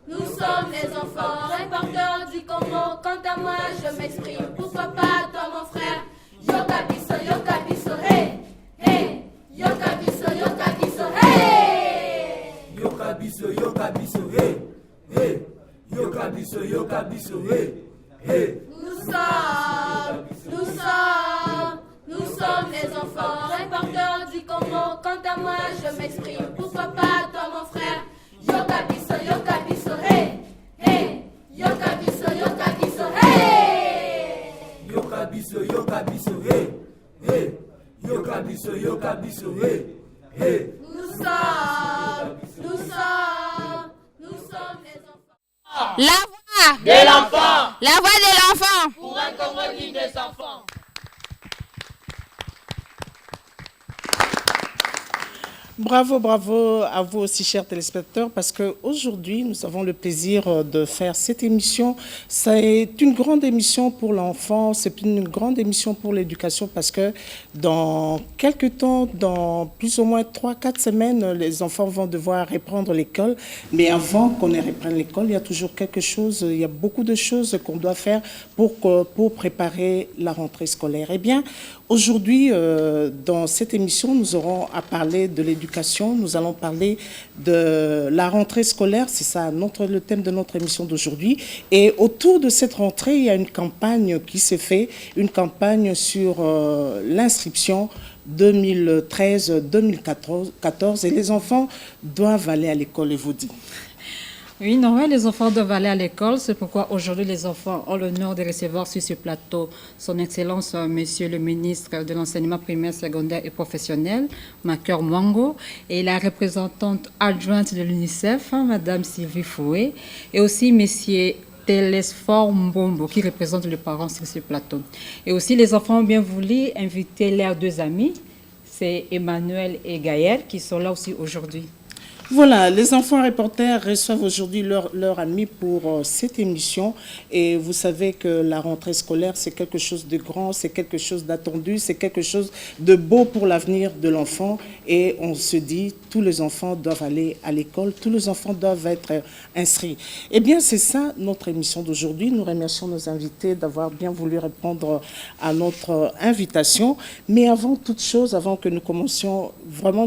Nous sommes les enfants porteurs du Congo. Quant à moi, je m'exprime. Pourquoi pas toi, mon frère? Yoka biso, hey, hey. Yoka biso, hey. Yoka biso, hey, hey. Yoka biso, hey, hey. Nous sommes les enfants porteurs du Congo. Quant à moi, je m'exprime. Pourquoi pas toi, mon frère? Yoka biso, hey, hey. Yoka biso, hey. Yoka biso, hey, hey. Yoka biso, hey, hey. Nous sommes les enfants. La voix de l'enfant. La voix de l'enfant. Pour un Congo digne des enfants. Bravo, bravo à vous aussi, chers téléspectateurs, parce qu'aujourd'hui, nous avons le plaisir de faire cette émission. C'est une grande émission pour l'enfant, c'est une grande émission pour l'éducation, parce que dans quelques temps, dans plus ou moins 3-4 semaines, les enfants vont devoir reprendre l'école. Mais avant qu'on ait reprenne l'école, il y a toujours quelque chose, il y a beaucoup de choses qu'on doit faire pour préparer la rentrée scolaire. Eh bien, aujourd'hui, dans cette émission, nous aurons à parler de l'éducation. Nous allons parler de la rentrée scolaire, c'est ça le thème de notre émission d'aujourd'hui. Et autour de cette rentrée, il y a une campagne qui s'est faite, une campagne sur l'inscription 2013-2014. Et les enfants doivent aller à l'école, et vous dites. Oui, normalement, les enfants doivent aller à l'école. C'est pourquoi aujourd'hui, les enfants ont l'honneur de recevoir sur ce plateau son Excellence, Monsieur le ministre de l'Enseignement primaire, secondaire et professionnel, Maker Mwango, et la représentante adjointe de l'UNICEF, Madame Sylvie Foué, et aussi Monsieur Télésphore Mbombo, qui représente les parents sur ce plateau. Et aussi, les enfants ont bien voulu inviter leurs deux amis, c'est Emmanuel et Gaël, qui sont là aussi aujourd'hui. Voilà, les enfants reporters reçoivent aujourd'hui leur ami pour cette émission. Et vous savez que la rentrée scolaire, c'est quelque chose de grand, c'est quelque chose d'attendu, c'est quelque chose de beau pour l'avenir de l'enfant. Et on se dit, tous les enfants doivent aller à l'école, tous les enfants doivent être inscrits. Eh bien, c'est ça notre émission d'aujourd'hui. Nous remercions nos invités d'avoir bien voulu répondre à notre invitation. Mais avant toute chose, avant que nous commencions vraiment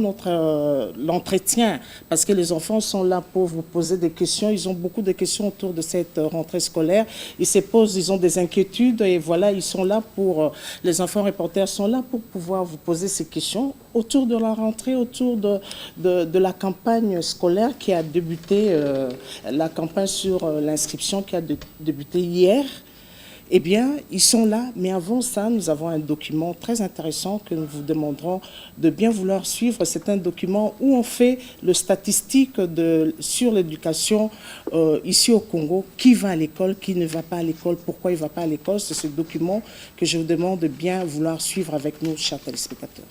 l'entretien, parce que les enfants sont là pour vous poser des questions. Ils ont beaucoup de questions autour de cette rentrée scolaire. Ils ont des inquiétudes et voilà, ils sont là pour, les enfants reporters sont là pour pouvoir vous poser ces questions autour de la rentrée, autour de la campagne scolaire qui a débuté, la campagne sur l'inscription qui a débuté hier. Eh bien, ils sont là, mais avant ça, nous avons un document très intéressant que nous vous demanderons de bien vouloir suivre. C'est un document où on fait le statistique sur l'éducation ici au Congo. Qui va à l'école, qui ne va pas à l'école, pourquoi il ne va pas à l'école. C'est ce document que je vous demande de bien vouloir suivre avec nous, chers téléspectateurs.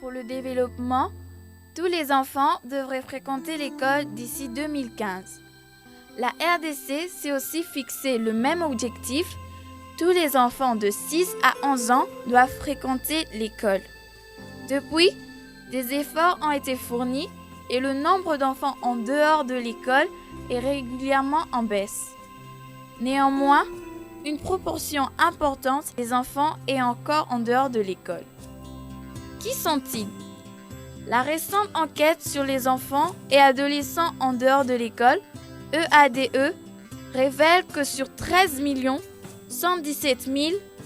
Pour le développement, tous les enfants devraient fréquenter l'école d'ici 2015. La RDC s'est aussi fixé le même objectif. Tous les enfants de 6 à 11 ans doivent fréquenter l'école. Depuis, des efforts ont été fournis et le nombre d'enfants en dehors de l'école est régulièrement en baisse. Néanmoins, une proportion importante des enfants est encore en dehors de l'école. Qui sont-ils? La récente enquête sur les enfants et adolescents en dehors de l'école, EADE, révèle que sur 13 117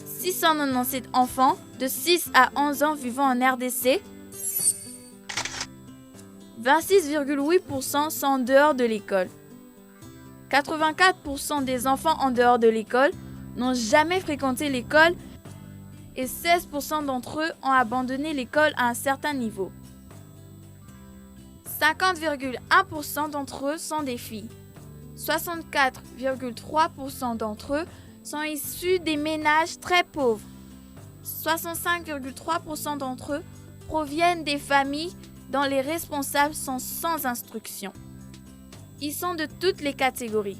697 enfants de 6 à 11 ans vivant en RDC, 26,8% sont en dehors de l'école. 84% des enfants en dehors de l'école n'ont jamais fréquenté l'école et 16% d'entre eux ont abandonné l'école à un certain niveau. 50,1% d'entre eux sont des filles. 64,3% d'entre eux sont issus des ménages très pauvres. 65,3% d'entre eux proviennent des familles dont les responsables sont sans instruction. Ils sont de toutes les catégories.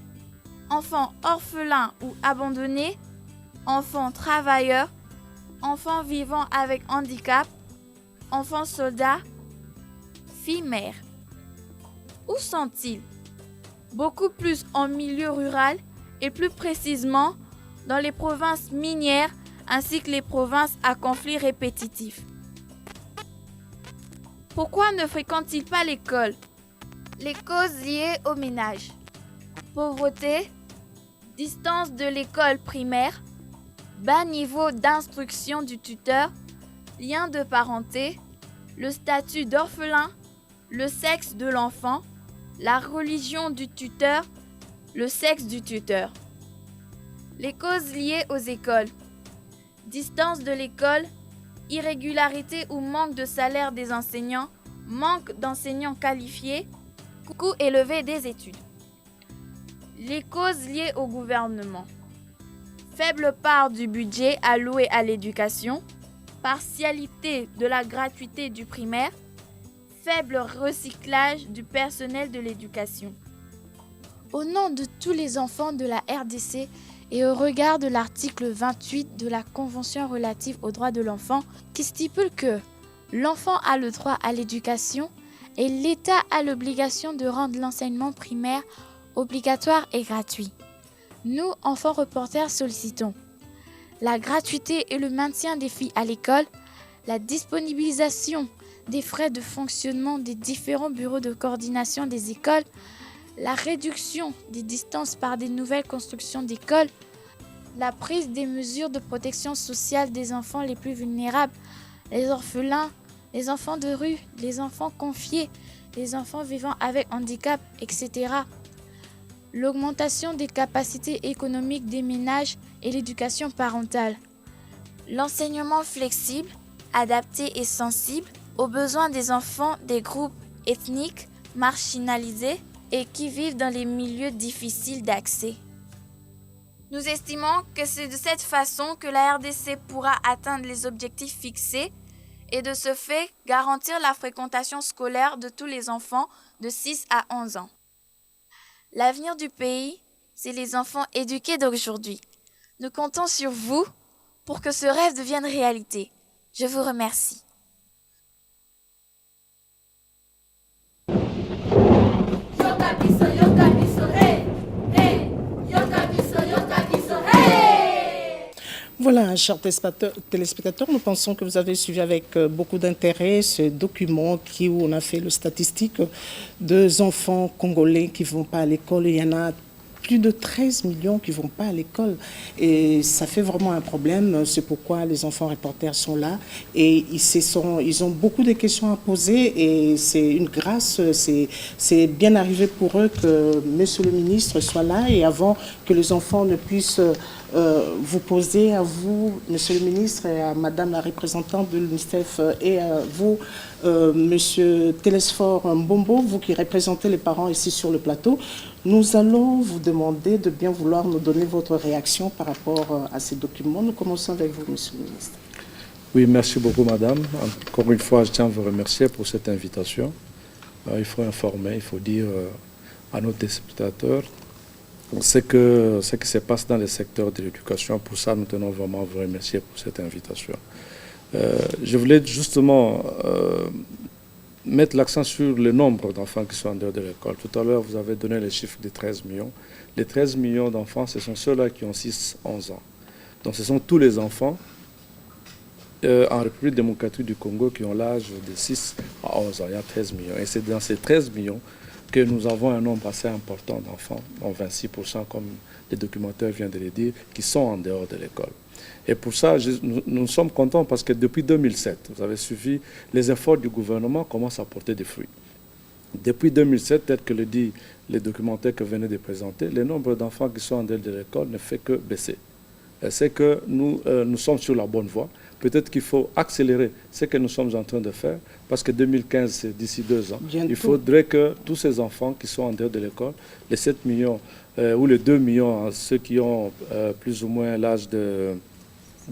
Enfants orphelins ou abandonnés, enfants travailleurs, enfants vivant avec handicap, enfants soldats, filles mères. Où sont-ils? Beaucoup plus en milieu rural et plus précisément dans les provinces minières ainsi que les provinces à conflits répétitifs. Pourquoi ne fréquentent-ils pas l'école? Les causes liées au ménage. Pauvreté, distance de l'école primaire, bas niveau d'instruction du tuteur, lien de parenté, le statut d'orphelin, le sexe de l'enfant, la religion du tuteur, le sexe du tuteur. Les causes liées aux écoles. Distance de l'école, irrégularité ou manque de salaire des enseignants, manque d'enseignants qualifiés, coût élevé des études. Les causes liées au gouvernement. Faible part du budget alloué à l'éducation, partialité de la gratuité du primaire, faible recyclage du personnel de l'éducation. Au nom de tous les enfants de la RDC et au regard de l'article 28 de la Convention relative aux droits de l'enfant qui stipule que l'enfant a le droit à l'éducation et l'État a l'obligation de rendre l'enseignement primaire obligatoire et gratuit. Nous, enfants reporters, sollicitons la gratuité et le maintien des filles à l'école, la disponibilisation des frais de fonctionnement des différents bureaux de coordination des écoles, la réduction des distances par des nouvelles constructions d'écoles, la prise des mesures de protection sociale des enfants les plus vulnérables, les orphelins, les enfants de rue, les enfants confiés, les enfants vivant avec handicap, etc. L'augmentation des capacités économiques des ménages et l'éducation parentale. L'enseignement flexible, adapté et sensible aux besoins des enfants des groupes ethniques marginalisés et qui vivent dans les milieux difficiles d'accès. Nous estimons que c'est de cette façon que la RDC pourra atteindre les objectifs fixés et de ce fait garantir la fréquentation scolaire de tous les enfants de 6 à 11 ans. L'avenir du pays, c'est les enfants éduqués d'aujourd'hui. Nous comptons sur vous pour que ce rêve devienne réalité. Je vous remercie. Voilà, chers téléspectateurs, nous pensons que vous avez suivi avec beaucoup d'intérêt ce document où on a fait le statistique des enfants congolais qui ne vont pas à l'école. Il y en a plus de 13 millions qui ne vont pas à l'école. Et ça fait vraiment un problème. C'est pourquoi les enfants reporters sont là. Et ils ont beaucoup de questions à poser. Et c'est une grâce, c'est bien arrivé pour eux que Monsieur le ministre soit là. Et avant que les enfants ne puissent vous poser à vous, Monsieur le ministre, et à Madame la représentante de l'UNICEF, et à vous, Monsieur Télésphore Mbombo, vous qui représentez les parents ici sur le plateau, nous allons vous demander de bien vouloir nous donner votre réaction par rapport à ces documents. Nous commençons avec vous, Monsieur le ministre. Oui, merci beaucoup, Madame. Encore une fois, je tiens à vous remercier pour cette invitation. Il faut informer, il faut dire à nos téléspectateurs ce qui se passe dans le secteur de l'éducation. Pour ça, nous tenons vraiment à vous remercier pour cette invitation. Je voulais justement mettre l'accent sur le nombre d'enfants qui sont en dehors de l'école. Tout à l'heure, vous avez donné le chiffre de 13 millions. Les 13 millions d'enfants, ce sont ceux-là qui ont 6-11 ans. Donc ce sont tous les enfants en République démocratique du Congo qui ont l'âge de 6 à 11 ans. Il y a 13 millions. Et c'est dans ces 13 millions que nous avons un nombre assez important d'enfants, 26% comme le documentaire vient de le dire, qui sont en dehors de l'école. Et pour ça, nous sommes contents parce que depuis 2007, vous avez suivi, les efforts du gouvernement commencent à porter des fruits. Depuis 2007, tel que le dit le documentaire que vous venez de présenter, le nombre d'enfants qui sont en dehors de l'école ne fait que baisser. C'est que nous sommes sur la bonne voie. Peut-être qu'il faut accélérer ce que nous sommes en train de faire, parce que 2015, c'est d'ici 2 ans. Bientôt. Il faudrait que tous ces enfants qui sont en dehors de l'école, les 7 millions ou les 2 millions, ceux qui ont plus ou moins l'âge de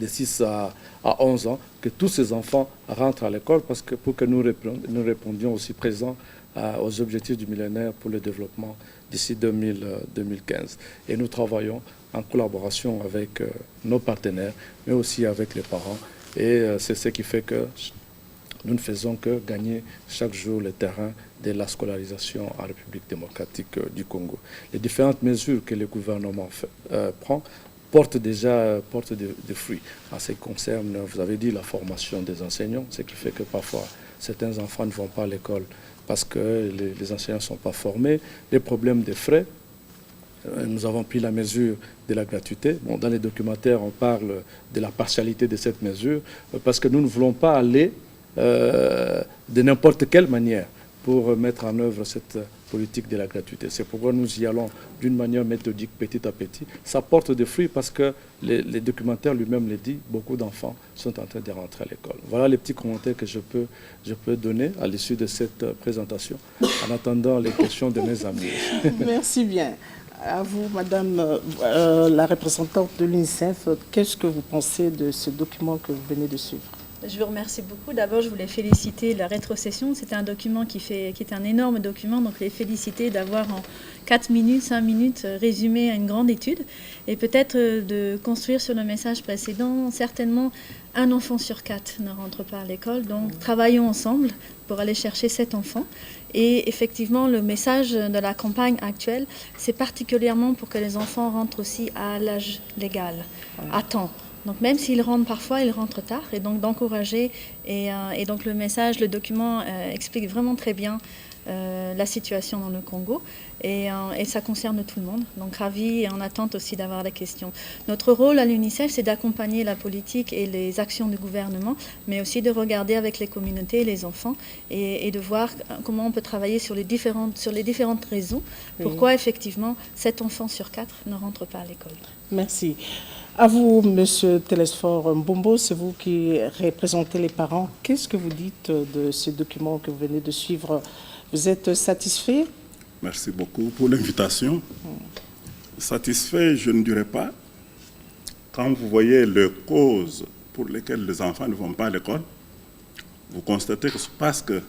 6 à 11 ans, que tous ces enfants rentrent à l'école pour que nous répondions aussi présents aux objectifs du millénaire pour le développement d'ici 2015. Et nous travaillons en collaboration avec nos partenaires, mais aussi avec les parents. Et c'est ce qui fait que nous ne faisons que gagner chaque jour le terrain de la scolarisation en République démocratique du Congo. Les différentes mesures que le gouvernement prend portent déjà des fruits. En ce qui concerne, vous avez dit, la formation des enseignants, ce qui fait que parfois certains enfants ne vont pas à l'école parce que les enseignants ne sont pas formés. Les problèmes des frais, nous avons pris la mesure de la gratuité. Bon, dans les documentaires, on parle de la partialité de cette mesure parce que nous ne voulons pas aller de n'importe quelle manière pour mettre en œuvre cette politique de la gratuité. C'est pourquoi nous y allons d'une manière méthodique, petit à petit. Ça porte des fruits parce que les documentaires lui-même le dit, beaucoup d'enfants sont en train de rentrer à l'école. Voilà les petits commentaires que je peux donner à l'issue de cette présentation, en attendant les questions de mes amis. Merci bien. À vous, Madame la représentante de l'UNICEF, qu'est-ce que vous pensez de ce document que vous venez de suivre? Je vous remercie beaucoup. D'abord, je voulais féliciter la rétrocession. C'était un document qui est un énorme document, donc les féliciter d'avoir en 4 minutes, 5 minutes résumé à une grande étude et peut-être de construire sur le message précédent. Certainement, un enfant sur 4 ne rentre pas à l'école, donc travaillons ensemble pour aller chercher cet enfant. Et effectivement, le message de la campagne actuelle, c'est particulièrement pour que les enfants rentrent aussi à l'âge légal, à temps. Donc même s'ils rentrent parfois, ils rentrent tard, et donc d'encourager. Et donc le message, le document explique vraiment très bien la situation dans le Congo, et ça concerne tout le monde. Donc ravi et en attente aussi d'avoir la question. Notre rôle à l'UNICEF, c'est d'accompagner la politique et les actions du gouvernement, mais aussi de regarder avec les communautés et les enfants et de voir comment on peut travailler sur les différentes raisons, pourquoi effectivement 7 enfants sur 4 ne rentrent pas à l'école. Merci. À vous, Monsieur Telesphore Mbombo, c'est vous qui représentez les parents. Qu'est-ce que vous dites de ce document que vous venez de suivre? Vous êtes satisfait? Merci beaucoup pour l'invitation. Satisfait, je ne dirais pas. Quand vous voyez les causes pour lesquelles les enfants ne vont pas à l'école, vous constatez que c'est parce que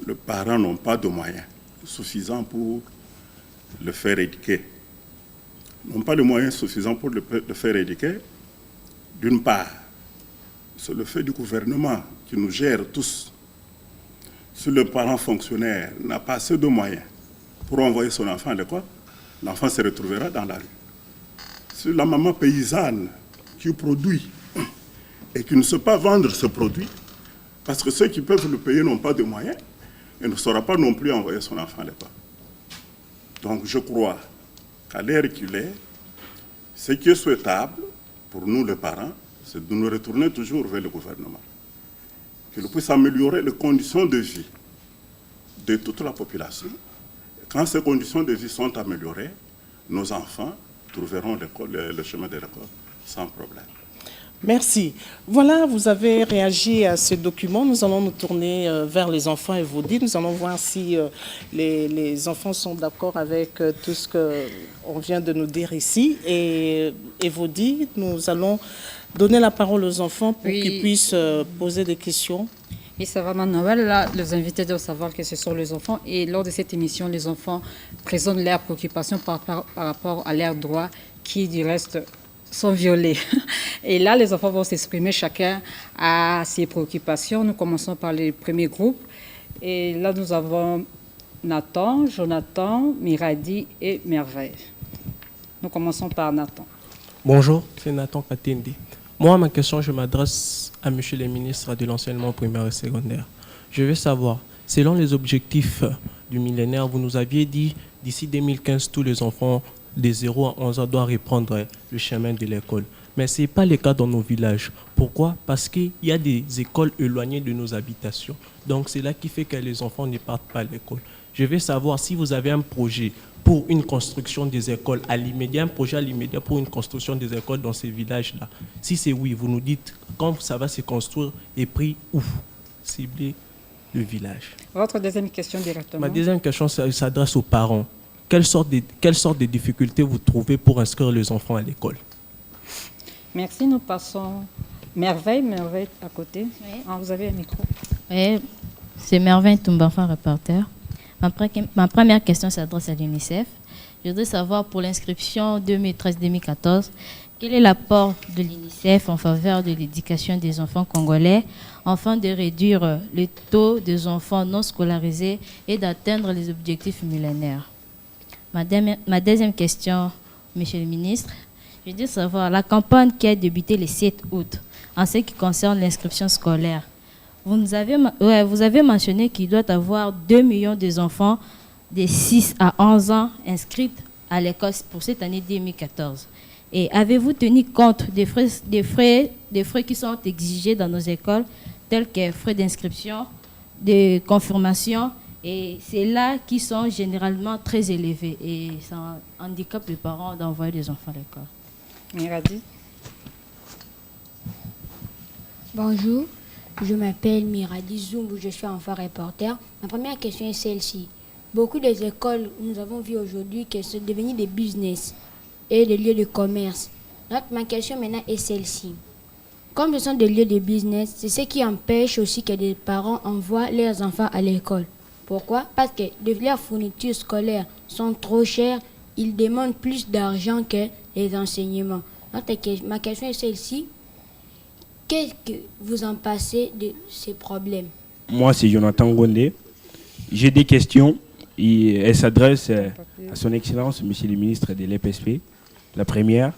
les parents n'ont pas de moyens suffisants pour le faire éduquer. N'ont pas de moyens suffisants pour le faire éduquer. D'une part, c'est le fait du gouvernement qui nous gère tous. Si le parent fonctionnaire n'a pas assez de moyens pour envoyer son enfant à l'école, l'enfant se retrouvera dans la rue. Si la maman paysanne qui produit et qui ne sait pas vendre ce produit, parce que ceux qui peuvent le payer n'ont pas de moyens, elle ne saura pas non plus envoyer son enfant à l'école. Donc je crois qu'à l'ère qu'il est, ce qui est souhaitable pour nous les parents, c'est de nous retourner toujours vers le gouvernement. Qu'il puisse améliorer les conditions de vie de toute la population. Et quand ces conditions de vie sont améliorées, nos enfants trouveront le chemin de l'école sans problème. Merci. Voilà, vous avez réagi à ce document. Nous allons nous tourner vers les enfants et vous dire. Nous allons voir si les enfants sont d'accord avec tout ce qu'on vient de nous dire ici. Et vous dire, nous allons donner la parole aux enfants pour qu'ils puissent poser des questions. Et ça va, Manuel, là, les invités doivent savoir que ce sont les enfants. Et lors de cette émission, les enfants présentent leurs préoccupations par rapport à leurs droits qui, du reste, sont violés. Et là, les enfants vont s'exprimer, chacun à ses préoccupations. Nous commençons par les premiers groupes. Et là, nous avons Nathan, Jonathan, Miradi et Merveille. Nous commençons par Nathan. Bonjour, c'est Nathan Katendi. Moi, ma question, je m'adresse à Monsieur le ministre de l'enseignement primaire et secondaire. Je veux savoir, selon les objectifs du millénaire, vous nous aviez dit d'ici 2015, tous les enfants de 0 à 11 ans doivent reprendre le chemin de l'école. Mais ce n'est pas le cas dans nos villages. Pourquoi? Parce qu'il y a des écoles éloignées de nos habitations. Donc c'est là qui fait que les enfants ne partent pas à l'école. Je veux savoir si vous avez un projet pour une construction des écoles à l'immédiat, un projet à l'immédiat pour une construction des écoles dans ces villages-là. Si c'est oui, vous nous dites quand ça va se construire et prix où? Cibler le village. Votre deuxième question directement. Ma deuxième question s'adresse aux parents. Quelle sorte de difficultés vous trouvez pour inscrire les enfants à l'école? Merci, nous passons Merveille à côté. Oui. Ah, vous avez un micro. Oui, c'est Merveille Toumba-Enfant, reporter. Ma première question s'adresse à l'UNICEF. Je voudrais savoir, pour l'inscription 2013-2014, quel est l'apport de l'UNICEF en faveur de l'éducation des enfants congolais afin de réduire le taux des enfants non scolarisés et d'atteindre les objectifs millénaires? Ma deuxième question, Monsieur le ministre, je voudrais savoir, la campagne qui a débuté le 7 août en ce qui concerne l'inscription scolaire, vous avez mentionné qu'il doit y avoir 2 millions d'enfants de 6 à 11 ans inscrits à l'école pour cette année 2014. Et avez-vous tenu compte des frais qui sont exigés dans nos écoles, tels que frais d'inscription, de confirmation, et c'est là qui sont généralement très élevés et ça handicape les parents d'envoyer des enfants à l'école. Miradi. Bonjour, je m'appelle Miradi Zumbu, je suis enfant reporter. Ma première question est celle-ci. Beaucoup des écoles, nous avons vu aujourd'hui qu'elles sont devenues des business et des lieux de commerce. Donc ma question maintenant est celle-ci. Comme ce sont des lieux de business, c'est ce qui empêche aussi que des parents envoient leurs enfants à l'école. Pourquoi? Parce que leurs fournitures scolaires sont trop chères, ils demandent plus d'argent que les enseignements. Donc ma question est celle-ci. Qu'est-ce que vous en pensez de ces problèmes? Moi, c'est Jonathan Gondé. J'ai des questions. Elles s'adressent à son Excellence, Monsieur le ministre de l'EPSP. La première,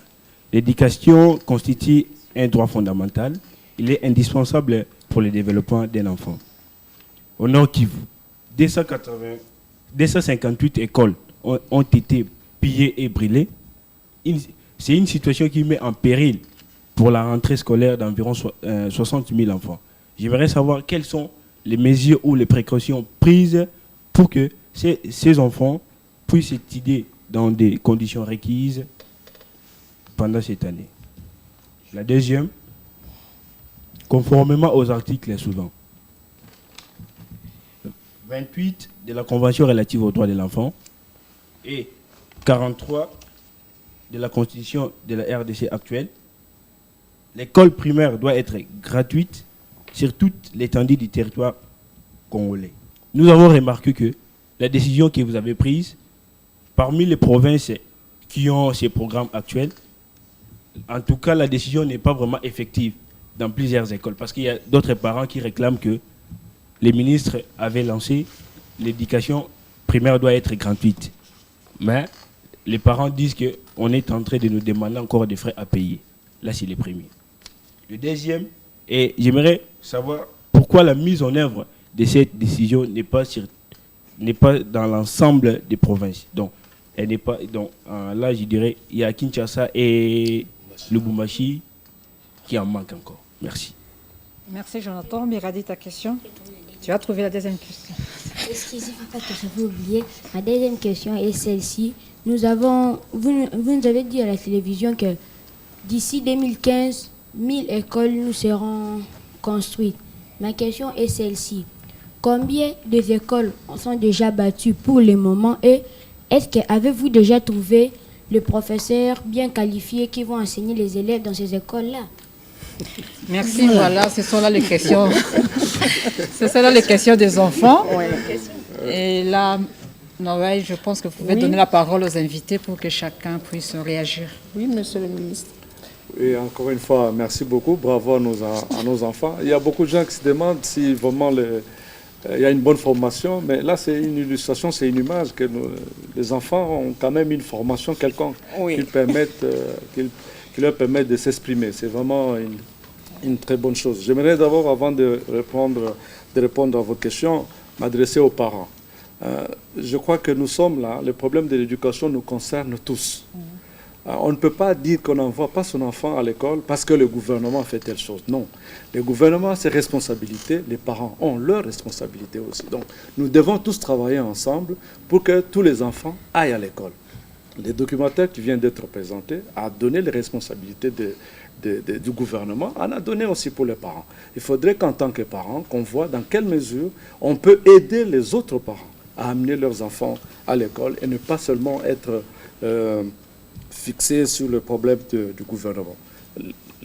l'éducation constitue un droit fondamental. Il est indispensable pour le développement d'un enfant. Au Nord Kivu, 258 écoles ont été pillées et brûlées. C'est une situation qui met en péril pour la rentrée scolaire d'environ 60 000 enfants. J'aimerais savoir quelles sont les mesures ou les précautions prises pour que ces enfants puissent étudier dans des conditions requises pendant cette année. La deuxième, conformément aux articles suivants. 28 de la Convention relative aux droits de l'enfant et 43 de la Constitution de la RDC actuelle, l'école primaire doit être gratuite sur toute l'étendue du territoire congolais. Nous avons remarqué que la décision que vous avez prise, parmi les provinces qui ont ces programmes actuels, en tout cas, la décision n'est pas vraiment effective dans plusieurs écoles, parce qu'il y a d'autres parents qui réclament que les ministres avaient lancé l'éducation primaire doit être gratuite. Mais les parents disent qu'on est en train de nous demander encore des frais à payer. Là, c'est le premier. Le deuxième, et j'aimerais savoir pourquoi la mise en œuvre de cette décision n'est pas dans l'ensemble des provinces. Donc, elle n'est pas. Donc, là, je dirais, il y a Kinshasa et Lubumbashi qui en manquent encore. Merci. Merci, Jonathan. Miradi, ta question? Tu as trouvé la deuxième question. Excusez-moi parce que j'avais oublié. Ma deuxième question est celle-ci. Vous nous avez dit à la télévision que d'ici 2015, 1000 écoles nous seront construites. Ma question est celle-ci. Combien d'écoles sont déjà battues pour le moment et est-ce que avez-vous déjà trouvé les professeurs bien qualifiés qui vont enseigner les élèves dans ces écoles-là? Merci, voilà, ce sont là les questions. Ce sont là les questions des enfants. Et là, Noël, je pense que vous pouvez donner la parole aux invités pour que chacun puisse réagir. Oui, monsieur le ministre. Et encore une fois, merci beaucoup. Bravo à nos enfants. Il y a beaucoup de gens qui se demandent si vraiment il y a une bonne formation, mais là, c'est une illustration, c'est une image que les enfants ont quand même une formation quelconque qui leur permet de s'exprimer. C'est vraiment une très bonne chose. J'aimerais d'abord, avant de répondre à votre question, m'adresser aux parents. Je crois que nous sommes là, le problème de l'éducation nous concerne tous. On ne peut pas dire qu'on n'envoie pas son enfant à l'école parce que le gouvernement fait telle chose. Non. Le gouvernement a ses responsabilités, les parents ont leurs responsabilités aussi. Donc, nous devons tous travailler ensemble pour que tous les enfants aillent à l'école. Le documentaire qui vient d'être présenté a donné les responsabilités du gouvernement, en a donné aussi pour les parents. Il faudrait qu'en tant que parents, qu'on voit dans quelle mesure on peut aider les autres parents à amener leurs enfants à l'école et ne pas seulement être fixé sur le problème du gouvernement.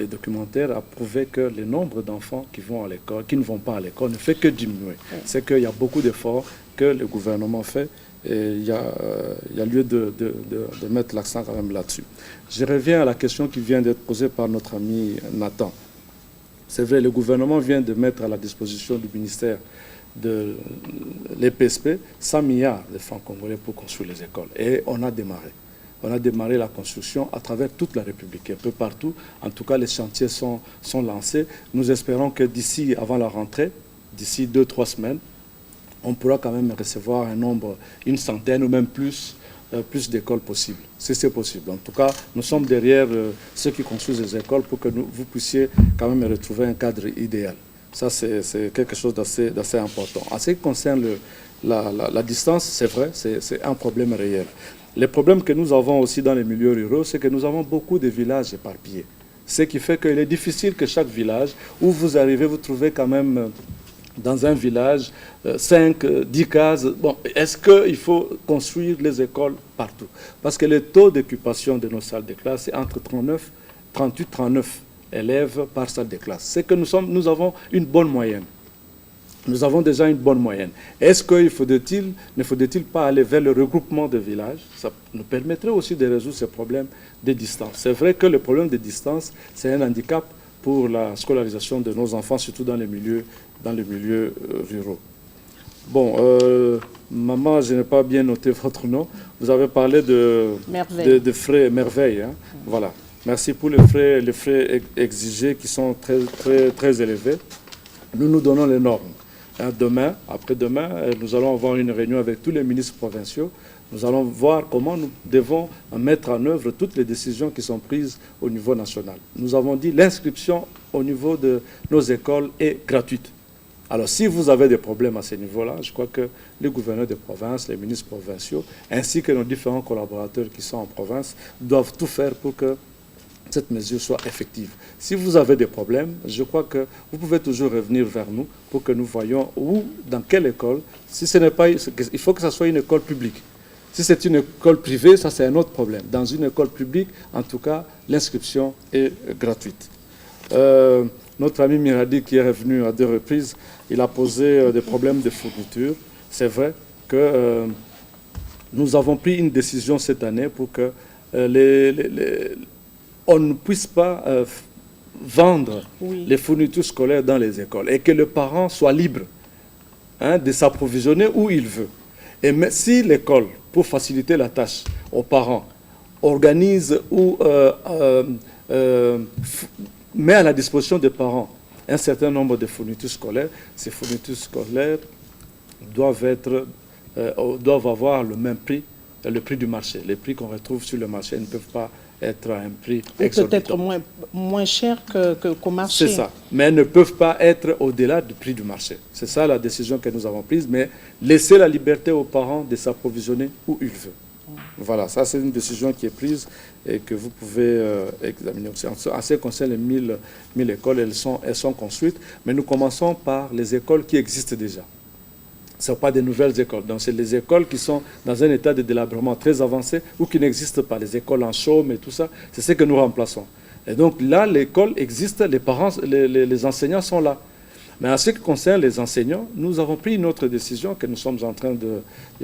les documentaires a prouvé que le nombre d'enfants qui vont à l'école, qui ne vont pas à l'école, ne fait que diminuer. C'est qu'il y a beaucoup d'efforts que le gouvernement fait et il y a lieu de mettre l'accent quand même là-dessus. Je reviens à la question qui vient d'être posée par notre ami Nathan. C'est vrai, le gouvernement vient de mettre à la disposition du ministère de l'EPSP 100 milliards de francs congolais pour construire les écoles. Et on a démarré. On a démarré la construction à travers toute la République, un peu partout. En tout cas, les chantiers sont lancés. Nous espérons que d'ici, avant la rentrée, d'ici 2-3 semaines, on pourra quand même recevoir un nombre, une centaine ou même plus d'écoles possibles, si c'est possible. En tout cas, nous sommes derrière ceux qui construisent les écoles pour que vous puissiez quand même retrouver un cadre idéal. Ça, c'est quelque chose d'assez important. En ce qui concerne la distance, c'est vrai, c'est un problème réel. Les problèmes que nous avons aussi dans les milieux ruraux, c'est que nous avons beaucoup de villages éparpillés. Ce qui fait qu'il est difficile que chaque village, où vous arrivez, vous trouvez quand même dans un village 5, 10 cases. Bon, est-ce qu'il faut construire les écoles partout? Parce que le taux d'occupation de nos salles de classe est entre 38-39 élèves par salle de classe. C'est que nous avons une bonne moyenne. Nous avons déjà une bonne moyenne. Est-ce qu'il ne faudrait-il pas aller vers le regroupement de villages? Ça nous permettrait aussi de résoudre ces problèmes de distance. C'est vrai que le problème de distance, c'est un handicap pour la scolarisation de nos enfants, surtout dans les milieux ruraux. Bon, maman, je n'ai pas bien noté votre nom. Vous avez parlé de frais Merveille. Hein? Voilà. Merci pour les frais exigés qui sont très élevés. Nous donnons les normes. Demain, après-demain, nous allons avoir une réunion avec tous les ministres provinciaux. Nous allons voir comment nous devons mettre en œuvre toutes les décisions qui sont prises au niveau national. Nous avons dit l'inscription au niveau de nos écoles est gratuite. Alors, si vous avez des problèmes à ce niveau-là, je crois que les gouverneurs de province, les ministres provinciaux, ainsi que nos différents collaborateurs qui sont en province, doivent tout faire pour que cette mesure soit effective. Si vous avez des problèmes, je crois que vous pouvez toujours revenir vers nous pour que nous voyions où, dans quelle école. Si ce n'est pas, il faut que ce soit une école publique. Si c'est une école privée, ça c'est un autre problème. Dans une école publique, en tout cas, l'inscription est gratuite. Notre ami Miradi, qui est revenu à 2 reprises, il a posé des problèmes de fourniture. C'est vrai que nous avons pris une décision cette année pour que on ne puisse pas vendre les fournitures scolaires dans les écoles et que le parent soit libre de s'approvisionner où il veut. Et si l'école, pour faciliter la tâche aux parents, organise ou met à la disposition des parents un certain nombre de fournitures scolaires, ces fournitures scolaires doivent avoir le même prix, le prix du marché. Les prix qu'on retrouve sur le marché ne peuvent pas être à un prix exorbitant. Peut-être moins cher qu'au marché. C'est ça, mais elles ne peuvent pas être au-delà du prix du marché. C'est ça la décision que nous avons prise, mais laisser la liberté aux parents de s'approvisionner où ils veulent. Voilà, ça c'est une décision qui est prise et que vous pouvez examiner aussi. En ce qui concerne les 1000 écoles, elles sont construites, mais nous commençons par les écoles qui existent déjà. Ce ne sont pas des nouvelles écoles. Donc, c'est les écoles qui sont dans un état de délabrement très avancé ou qui n'existent pas. Les écoles en chaume et tout ça, c'est ce que nous remplaçons. Et donc là, l'école existe, les parents, les enseignants sont là. Mais en ce qui concerne les enseignants, nous avons pris une autre décision que nous sommes en train de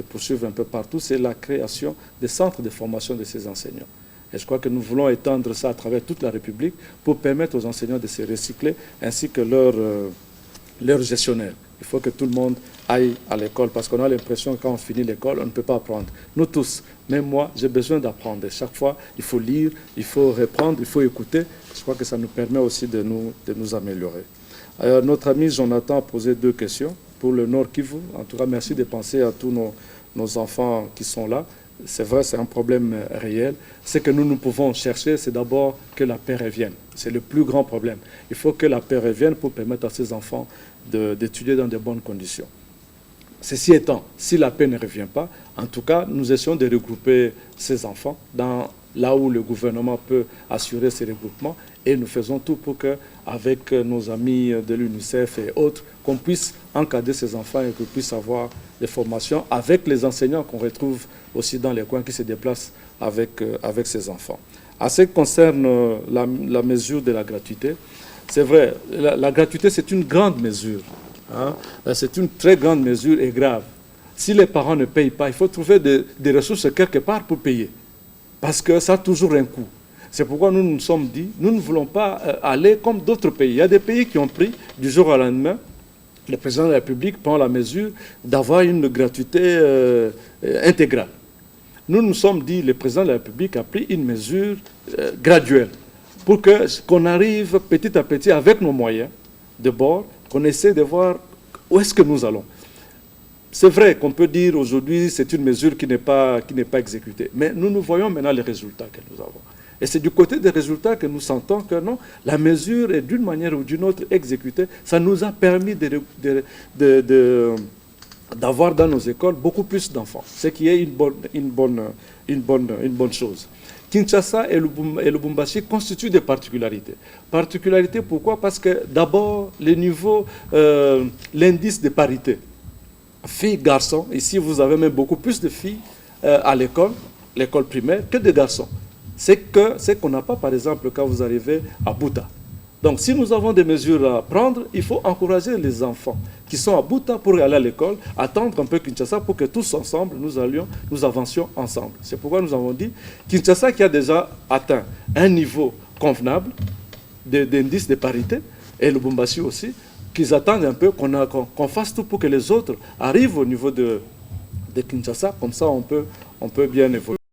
poursuivre un peu partout, c'est la création des centres de formation de ces enseignants. Et je crois que nous voulons étendre ça à travers toute la République pour permettre aux enseignants de se recycler ainsi que leurs gestionnaires. Il faut que tout le monde aille à l'école parce qu'on a l'impression que quand on finit l'école, on ne peut pas apprendre. Nous tous, même moi, j'ai besoin d'apprendre. Chaque fois, il faut lire, il faut reprendre, il faut écouter. Je crois que ça nous permet aussi de nous améliorer. Notre ami Jonathan a posé 2 questions pour le Nord Kivu. En tout cas, merci de penser à tous nos enfants qui sont là. C'est vrai, c'est un problème réel. Ce que nous pouvons chercher, c'est d'abord que la paix revienne. C'est le plus grand problème. Il faut que la paix revienne pour permettre à ces enfants d'étudier dans de bonnes conditions. Ceci étant, si la paix ne revient pas, en tout cas, nous essayons de regrouper ces enfants là où le gouvernement peut assurer ces regroupements et nous faisons tout pour que, avec nos amis de l'UNICEF et autres, qu'on puisse encadrer ces enfants et qu'on puisse avoir des formations avec les enseignants qu'on retrouve aussi dans les coins qui se déplacent avec ces enfants. En ce qui concerne la mesure de la gratuité, c'est vrai, la gratuité, c'est une grande mesure. Hein. C'est une très grande mesure et grave. Si les parents ne payent pas, il faut trouver des ressources quelque part pour payer. Parce que ça a toujours un coût. C'est pourquoi nous nous sommes dit, nous ne voulons pas aller comme d'autres pays. Il y a des pays qui ont pris du jour au lendemain. Le président de la République prend la mesure d'avoir une gratuité intégrale. Nous nous sommes dit, le président de la République a pris une mesure graduelle pour qu'on arrive petit à petit avec nos moyens de bord, qu'on essaie de voir où est-ce que nous allons. C'est vrai qu'on peut dire aujourd'hui c'est une mesure qui n'est pas exécutée, mais nous voyons maintenant les résultats que nous avons. Et c'est du côté des résultats que nous sentons que non, la mesure est d'une manière ou d'une autre exécutée. Ça nous a permis d'avoir dans nos écoles beaucoup plus d'enfants, ce qui est une bonne chose. Kinshasa et Lubumbashi constituent des particularités. Particularités pourquoi? Parce que d'abord, l'indice de parité, filles-garçons, ici vous avez même beaucoup plus de filles à l'école primaire que de garçons. C'est qu'on n'a pas, par exemple, quand vous arrivez à Bouta. Donc, si nous avons des mesures à prendre, il faut encourager les enfants qui sont à Bouta pour aller à l'école, attendre un peu Kinshasa pour que tous ensemble, nous avancions ensemble. C'est pourquoi nous avons dit Kinshasa qui a déjà atteint un niveau convenable d'indice de parité, et Lubumbashi aussi, qu'ils attendent un peu qu'on fasse tout pour que les autres arrivent au niveau de Kinshasa, comme ça on peut bien évoluer.